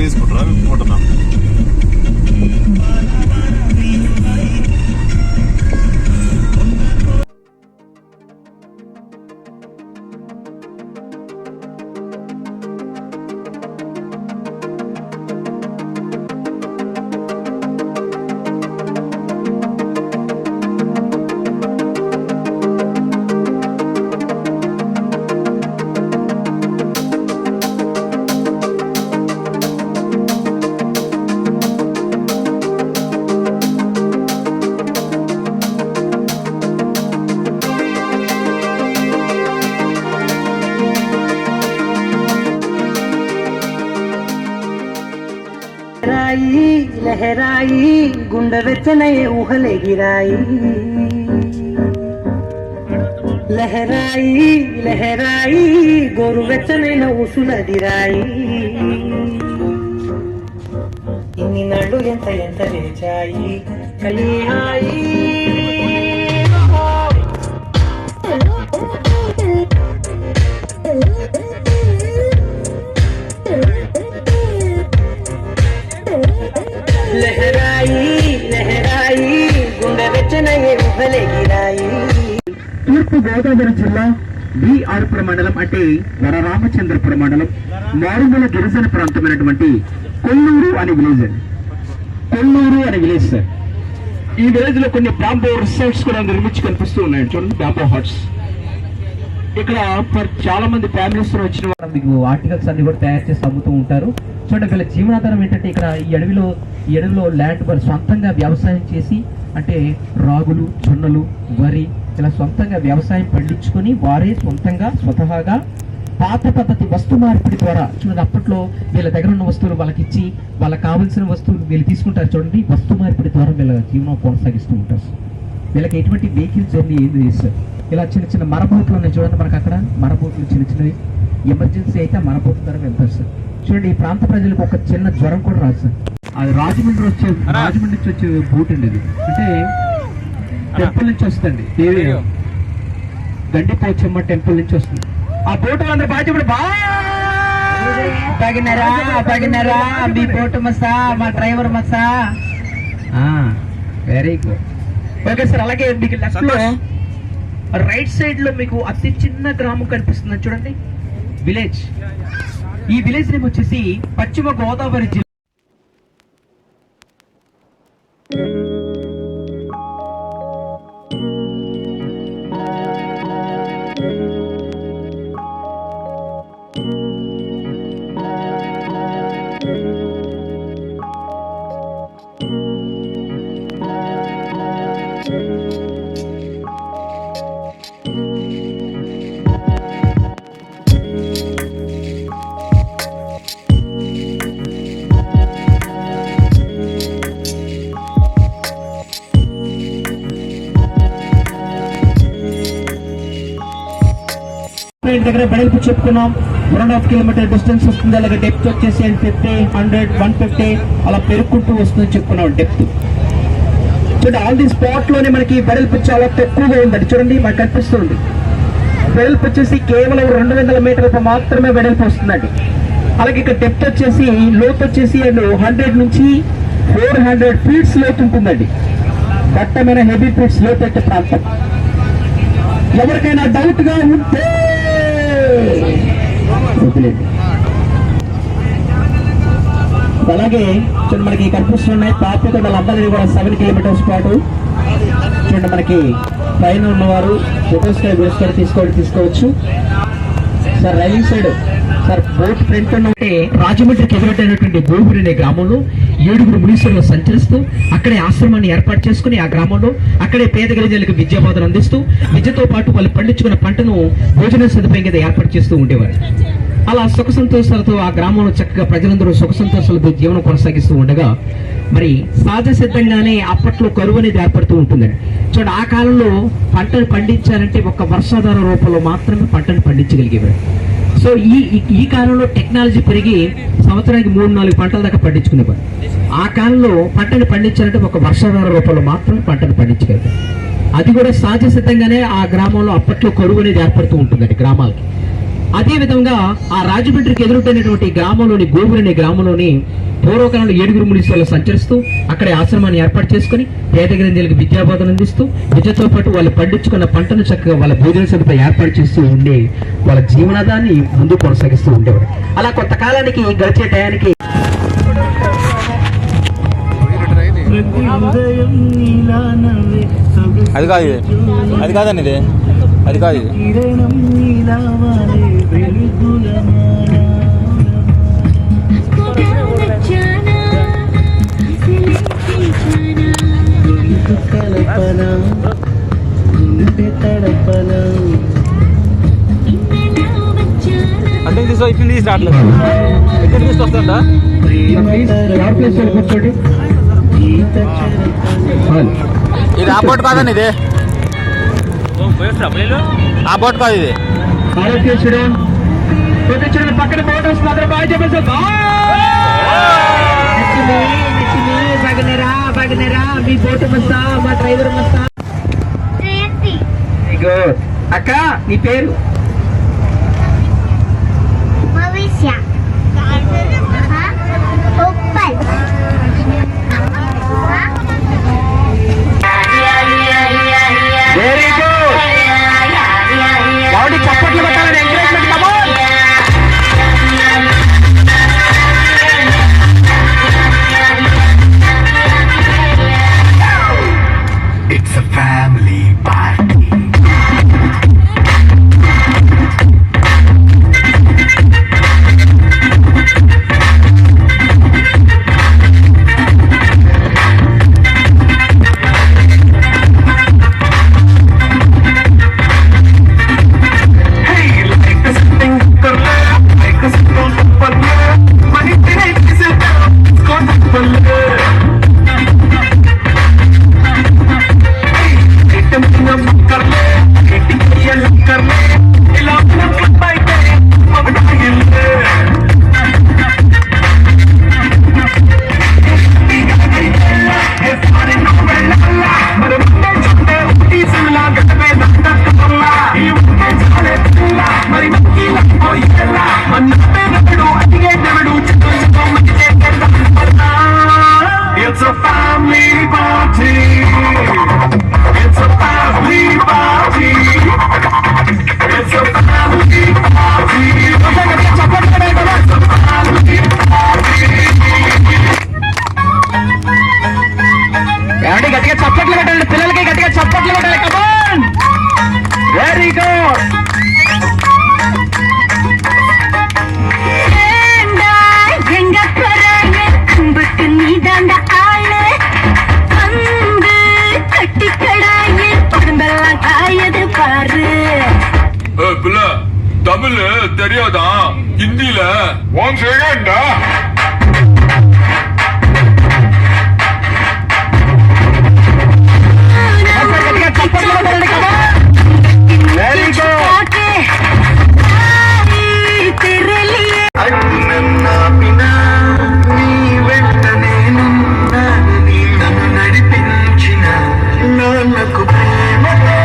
తీసుకుంటారా ఫోటోనా? లహరాయి గుండె వెచ్చనయ ఊహలే గిరాయి. లహరాయి లహరాయి గోరు వెచ్చనైన ఊసులదిరాయి. ఇన్ని నాళ్ళు ఎంత ఎంత రేచాయి కలిహాయి. తూర్పు గోదావరి జిల్లా బి.ఆర్.పుర మండలం అంటే వరరామచంద్రపుర మండలం మారుమూల గిరిజన ప్రాంతమైనటువంటి కొల్లూరు అనే విలేజ్ సార్. ఈ విలేజ్ లో కొన్ని బ్యాంబో రిసార్ట్స్ కూడా నిర్మించి కనిపిస్తూ ఉన్నాయి. చూడండి, బ్యాంబో హట్స్. ఇక్కడ చాలా మంది ఫ్యామిలీస్ వచ్చిన వాళ్ళు మీకు ఆర్టికల్స్ అన్ని కూడా తయారు చేసి అమ్ముతూ ఉంటారు. చూడండి, వీళ్ళ జీవనాధారం ఏంటంటే ఇక్కడ ఈ అడవిలో ల్యాండ్ వారు సొంతంగా వ్యవసాయం చేసి, అంటే రాగులు, జొన్నలు, వరి ఇలా సొంతంగా వ్యవసాయం పండించుకొని వారే స్వతహాగా పాత పద్ధతి వస్తు మార్పిడి ద్వారా, చూడండి, అప్పట్లో వీళ్ళ దగ్గర ఉన్న వస్తువులు వాళ్ళకి ఇచ్చి వాళ్ళకి కావాల్సిన వస్తువులు వీళ్ళు తీసుకుంటారు. చూడండి, వస్తు మార్పిడి ద్వారా వీళ్ళ జీవనం కొనసాగిస్తూ ఉంటారు. వీళ్ళకి ఎటువంటి వెహికల్ జర్నీ ఏం చేస్తారు. ఇలా చిన్న చిన్న మరబోట్లు ఉన్నాయి చూడండి, మనకు అక్కడ మరబోట్లు చిన్న చిన్నవి. ఎమర్జెన్సీ అయితే మరబోట్ల ద్వారా వెళ్తారు సార్. చూడండి, ఈ ప్రాంత ప్రజలకు ఒక చిన్న జ్వరం కూడా రాదు సార్. అది రాజమండ్రి నుంచి వచ్చే బోట్ అండి. ఇది అంటే టెంపుల్ నుంచి వస్తుంది, దేవి గండిపోచమ్మ టెంపుల్ నుంచి వస్తుంది ఆ బోటు. అందరూ బాగినారా మీ బోటు మసా, మా డ్రైవర్ మసా. Very good, okay sir. అలాగే మీకు లెఫ్ట్ లో రైట్ సైడ్ లో మీకు అతి చిన్న గ్రామం కనిపిస్తుంది చూడండి, విలేజ్. ఈ విలేజ్ నేమ్ వచ్చేసి పశ్చిమ గోదావరి జిల్లా. దగ్గర వెడల్పు చెప్పుకున్నాం, 1.5 కిలోమీటర్ డిస్టెన్స్ వస్తుంది. అలాగే డెప్త్ వచ్చేసి 50, 100, 150 అలా పెరుగుకుంటూ వస్తుందని చెప్పుకున్నాం డెప్త్. చూడండి, ఆల్ ది స్పాట్ లోనే మనకి వెడల్పు చాలా తక్కువగా ఉందండి. చూడండి, మనకు కనిపిస్తుంది వెడల్పు వచ్చేసి కేవలం 200 మీటర్లకు మాత్రమే వెడల్పు వస్తుందండి. అలాగే ఇక్కడ డెప్త్ వచ్చేసి లోతు వచ్చేసి 100 నుంచి 400 ఫీట్స్ లోతు ఉంటుందండి. దట్టమైన హెవీ ఫీట్స్ లోతట్టే ప్రాంతం. ఎవరికైనా డౌట్ గా ఉంటే అలాగే చూడండి, మనకి కనిపిస్తున్నాయి పాపికొండల అమ్మగిరి కూడా 7 కిలోమీటర్స్ పాటు. చూడండి, మనకి పైన ఉన్నవారు ఫొటోస్ తీసుకోవచ్చు sir. Right side sir boat front ఉంటే రాజమండ్రికి ఎదురటైనటువంటి గోగురు అనే గ్రామంలో 7 మునీశ్వరులు సంచరిస్తూ అక్కడే ఆశ్రమాన్ని ఏర్పాటు చేసుకుని ఆ గ్రామంలో అక్కడే పేద గిరిజనులకు విద్యాబోధన అందిస్తూ విద్యతో పాటు వాళ్ళు పండించుకున్న పంటను భోజన సదుపాయం కింద ఏర్పాటు చేస్తూ ఉండేవారు. అలా సుఖ సంతోషాలతో ఆ గ్రామంలో చక్కగా ప్రజలందరూ సుఖ సంతోషాలతో జీవనం కొనసాగిస్తూ ఉండగా మరి సహజ సిద్ధంగానే అప్పట్లో కరువు అనేది ఏర్పడుతూ ఉంటుందండి. చూడండి, ఆ కాలంలో పంటను పండించాలంటే ఒక వర్షాధార రూపంలో మాత్రమే పంటను పండించగలిగేవారు. సో ఈ కాలంలో టెక్నాలజీ పెరిగి సంవత్సరానికి 3-4 పంటల దాకా పండించుకునేవారు. ఆ కాలంలో పంటను పండించాలంటే ఒక వర్షాధార రూపంలో మాత్రమే పంటను పండించగలిగారు. అది కూడా సహజ సిద్ధంగానే ఆ గ్రామంలో అప్పట్లో కరువు అనేది ఏర్పడుతూ ఉంటుందండి గ్రామాలకి. అదే విధంగా ఆ రాజమండ్రికి ఎదురుటైనటువంటి గ్రామంలోని గోగురు అనే గ్రామంలోని పూర్వకాలంలో 7 మునీశ్వరులు సంచరిస్తూ అక్కడే ఆశ్రమాన్ని ఏర్పాటు చేసుకుని పేద గ్రంథులకు విద్యాబోధన అందిస్తూ విద్యతో పాటు వాళ్ళు పండించుకున్న పంటను చక్కగా వాళ్ళ భోజన సదుపాయం ఏర్పాటు చేస్తూ ఉండి వాళ్ళ జీవనాధాన్ని ముందు కొనసాగిస్తూ ఉండేవారు. అలా కొంతకాలానికి గడిచే టయానికి అది కాదు ఇది, అది కాదండి ఇది, అది కాదు ఇది. అంటే తీసుకో ఇప్పుడు తీసి రావట్లేదు, ఎక్కడ తీసుకొస్తుందా కూర్చోండి. ఇది ఆ బోట్ కాదండి, ఇది ఆ బోట్ కాదు ఇది. పక్కన ఫోటోస్ మాత్రం బాగా చెప్పేసి మీ ఫోటో మస్తా, మా డ్రైవర్ మస్తా. అక్క నీ పేరు? Very good. చప్పట్లు కొట్టాలని encouragement. It's a family party. It's a family party. It's a family party. It's a family party. It's a family party. ఏమండి గట్టిగా చప్పట్లు కొట్టాలి, పిల్లలకి గట్టిగా చప్పట్లు కొట్టాలి. కమాన్, వెరీ గుడ్. தமிழ் தெரியாதா? ஹிந்தில ஒன் செகண்டா. Very good. నడిపించిన Nannaku Prematho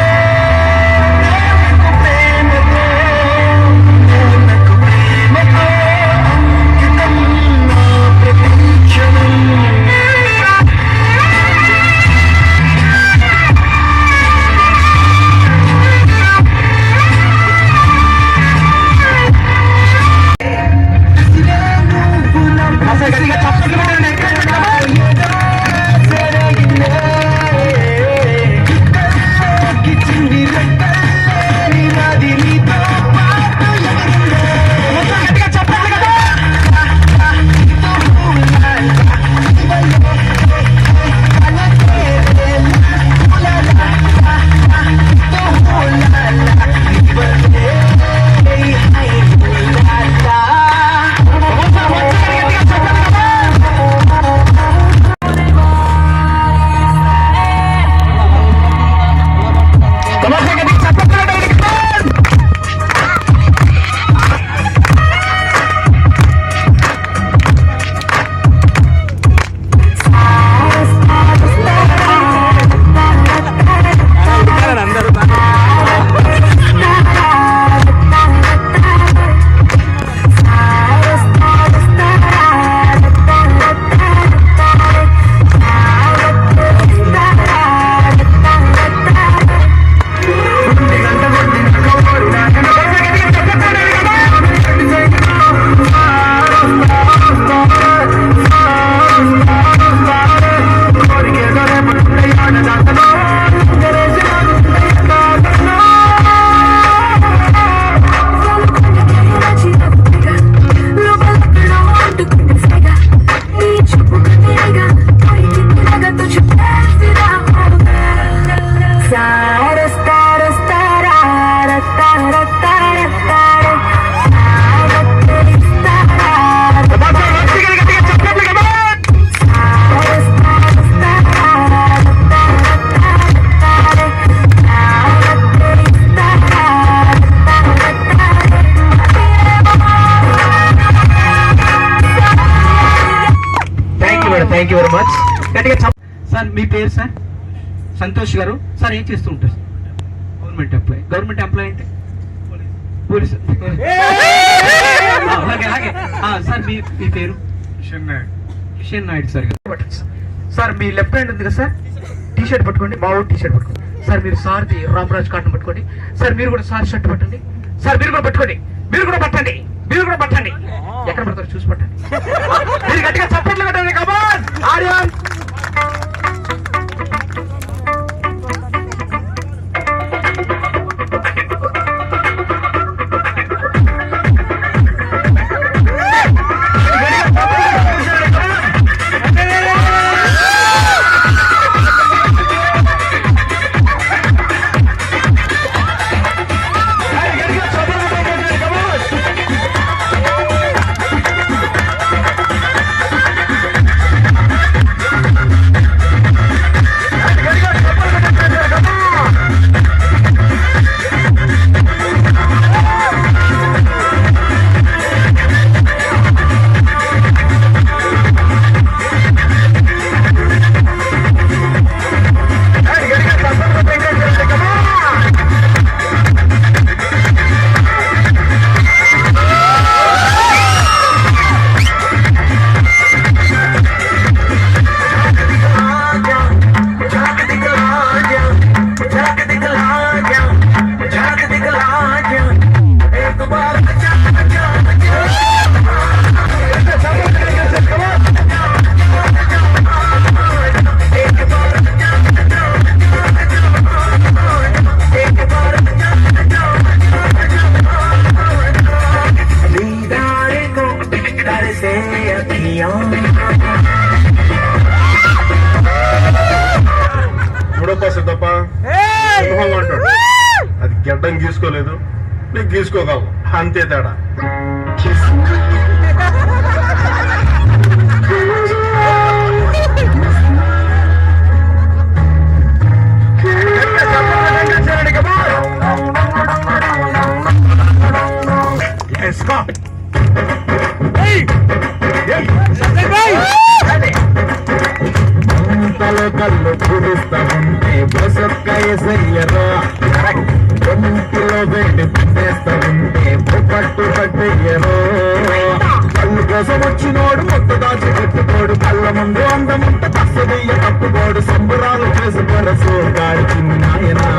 thank you very much. గట్టిగా సార్ మీ పేరు సార్? సంతోష్ గారు. సార్ ఏం చేస్తూ ఉంటారు? Government employee. గవర్నమెంట్ ఎంప్లాయీ అంటే పోలీసు. అలాగే సార్ మీ పేరు? కిషన్ నాయుడు సార్. సార్ మీ లెఫ్ట్ హ్యాండ్ ఉంది కదా సార్, టీ షర్ట్ పట్టుకోండి, బాబు టీ షర్ట్ పట్టుకోండి. సార్ మీరు సార్ది రామరాజ్ కాటన్ పట్టుకోండి. సార్ మీరు కూడా సార్ షర్ట్ పట్టండి. సార్ మీరు కూడా పట్టుకోండి, మీరు కూడా పట్టండి, మీరు కూడా పట్టండి. ఎక్కడ పడతారు చూసి పట్టండి. మీరు గట్టిగా చప్పట్లు కట్టండి. కమాన్ ఆర్యన్. అది గడ్డం గీసుకోలేదు, నీకు గీసుకోగలవు, అంతే తేడా. కళ్ళు పూరిస్తా ఉంటే బసొక్కయ్యరో, ఒంటిలో వేడి పెట్టేస్తా ఉంటే పట్టు పట్టయ్యరో. కళ్ళు కోసం వచ్చినోడు మొత్తం దాచి పెట్టుకోడు, కళ్ళ ముందు అందముంట తస్సదీయ తప్పుకోడు, సంబురాలు చేసుకోడు సోగాడి చిన్నాయనా.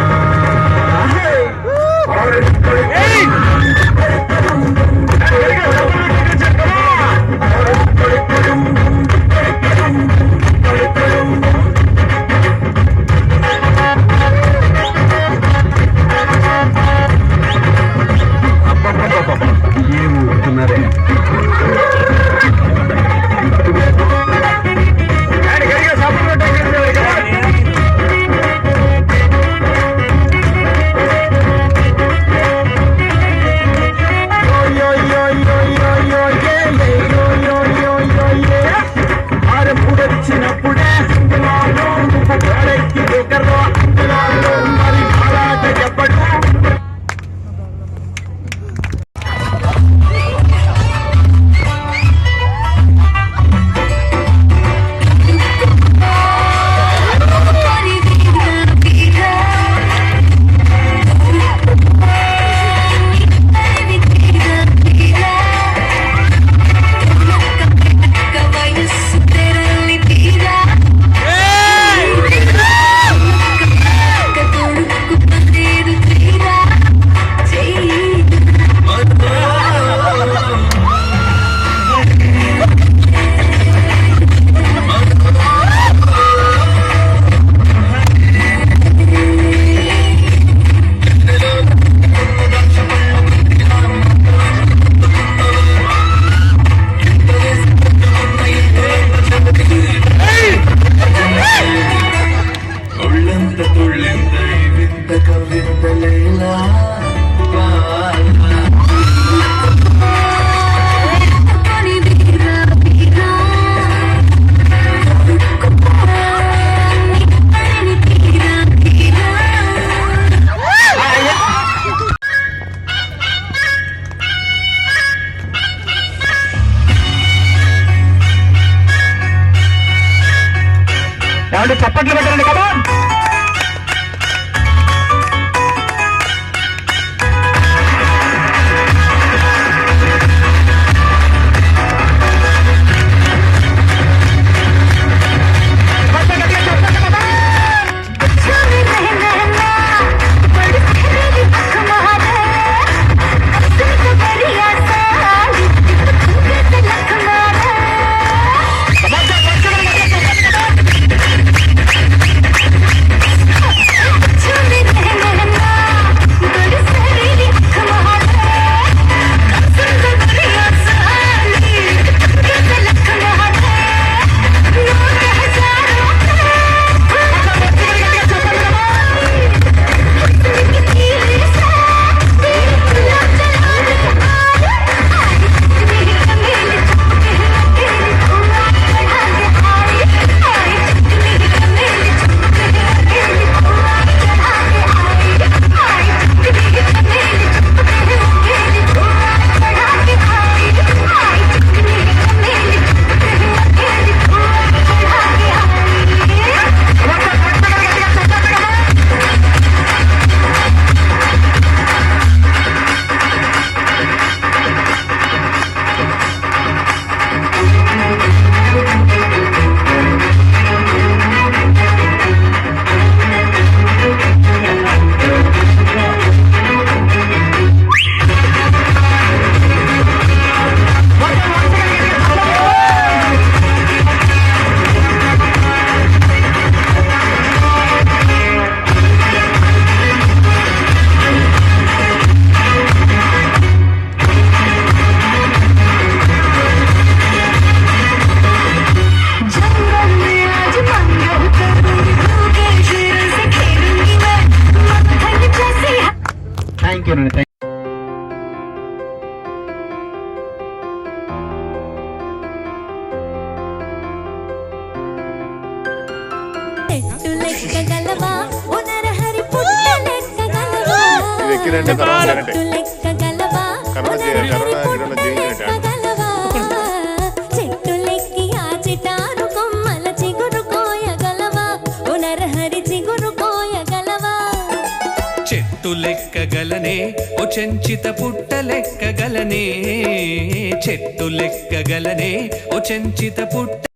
వాళ్ళు చప్పట్లు పెట్టండి కదా. చెట్టు లెక్కగలనే ఓ చెంచిత పుట్ట లెక్కగలనే చెట్టు లెక్కగలనే ఓ చెంచిత పుట్ట